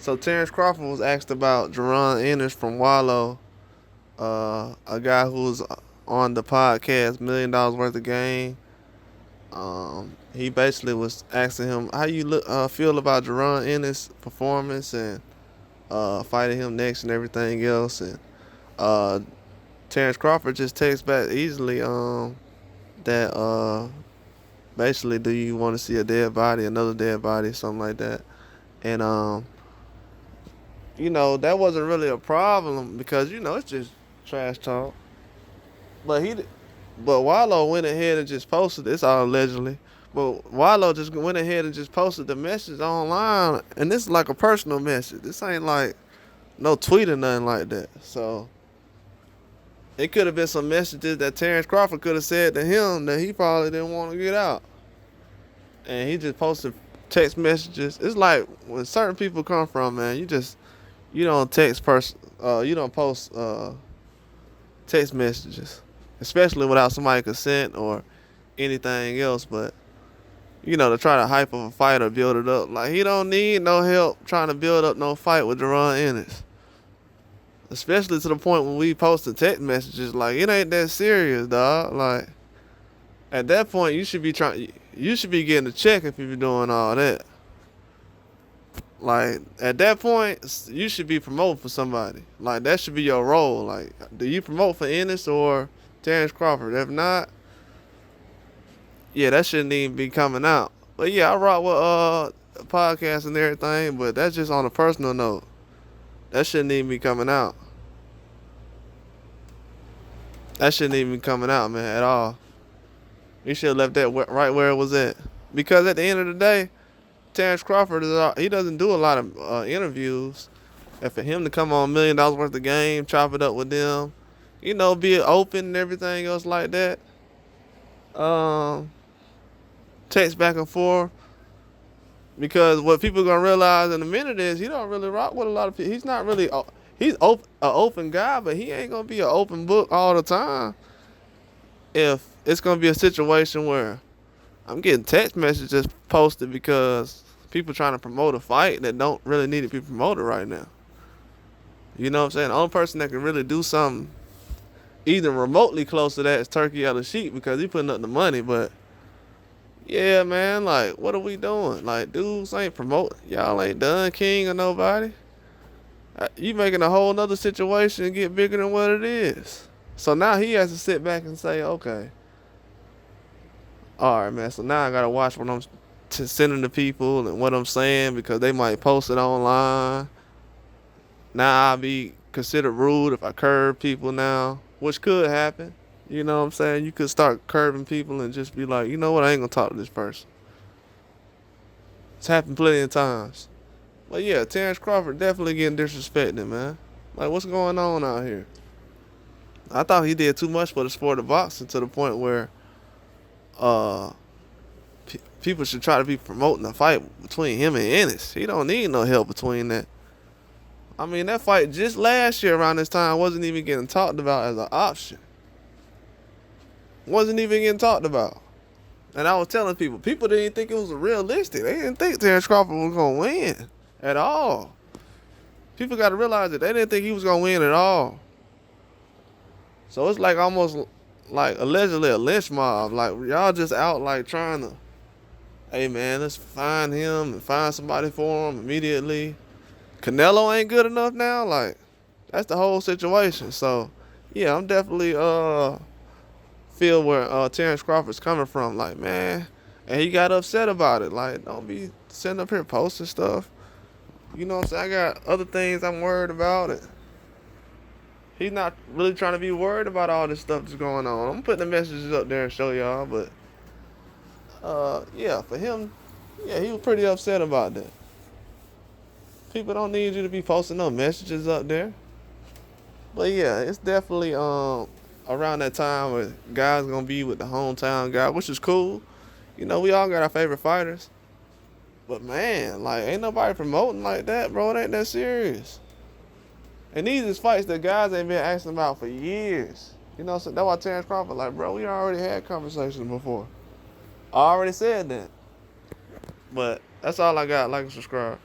So Terence Crawford was asked about Jerron Ennis from Wallo, a guy who's on the podcast $1 million Worth of Game. He basically was asking him how you feel about Jerron Ennis' performance and fighting him next and everything else. And uh, Terence Crawford just takes back easily that basically, do you want to see a dead body, another dead body, something like that. And that wasn't really a problem because it's just trash talk. But Wallo went ahead and just posted. It's all allegedly, but Wallo just went ahead and just posted the message online, and this is like a personal message. This ain't like no tweet or nothing like that. So it could have been some messages that Terence Crawford could have said to him that he probably didn't want to get out, and he just posted text messages. It's like when certain people come from, man, you don't you don't post text messages, especially without somebody's consent or anything else. But to try to hype up a fight or build it up, like he don't need no help trying to build up no fight with Jerron Ennis. Especially to the point when we posting text messages, like it ain't that serious, dog. Like at that point, you should be getting a check if you're doing all that. Like at that point, you should be promoting for somebody. Like that should be your role. Like, do you promote for Ennis or Terence Crawford? If not, yeah, that shouldn't even be coming out. But yeah, I rock with podcasts and everything, but that's just on a personal note. That shouldn't even be coming out. That shouldn't even be coming out, man, at all. You should have left that right where it was at. Because at the end of the day, Terence Crawford he doesn't do a lot of interviews. And for him to come on $1 million Worth of Game, chop it up with them, be open and everything else like that. Text back and forth. Because what people gonna realize in a minute is he don't really rock with a lot of people. He's not really he's an open guy, but he ain't gonna be an open book all the time. If it's gonna be a situation where I'm getting text messages posted because people trying to promote a fight that don't really need to be promoted right now. You know what I'm saying? The only person that can really do something even remotely close to that is Turkey Yellow Sheep because he putting up the money, but yeah, man, like, what are we doing? Like, dudes ain't promoting. Y'all ain't done King or nobody. You making a whole nother situation get bigger than what it is. So now he has to sit back and say, okay, all right, man, so now I got to watch what I'm sending to people and what I'm saying because they might post it online. Now I'll be considered rude if I curb people now, which could happen. You know what I'm saying? You could start curbing people and just be like, you know what, I ain't gonna talk to this person. It's happened plenty of times. But yeah, Terence Crawford definitely getting disrespected, man. Like, what's going on out here? I thought he did too much for the sport of boxing to the point where people should try to be promoting a fight between him and Ennis. He don't need no help between that. I mean, that fight just last year around this time wasn't even getting talked about as an option. Wasn't even getting talked about. And I was telling people didn't think it was realistic. They didn't think Terence Crawford was going to win at all. People got to realize that they didn't think he was going to win at all. So it's like almost like allegedly a lynch mob. Like y'all just out like trying to, hey man, let's find him and find somebody for him immediately. Canelo ain't good enough now. Like that's the whole situation. So yeah, I'm definitely feel where Terence Crawford's coming from. Like, man, and he got upset about it. Like, don't be sitting up here posting stuff. You know what I'm saying? I got other things I'm worried about. And he's not really trying to be worried about all this stuff that's going on. I'm putting the messages up there and show y'all. But, yeah, for him, yeah, he was pretty upset about that. People don't need you to be posting no messages up there. But, yeah, it's definitely around that time where guys gonna be with the hometown guy, which is cool. We all got our favorite fighters. But man, like ain't nobody promoting like that, bro. It ain't that serious. And these is fights that guys ain't been asking about for years. So that's why Terence Crawford, like, bro, we already had conversations before. I already said that. But that's all I got. Like and subscribe.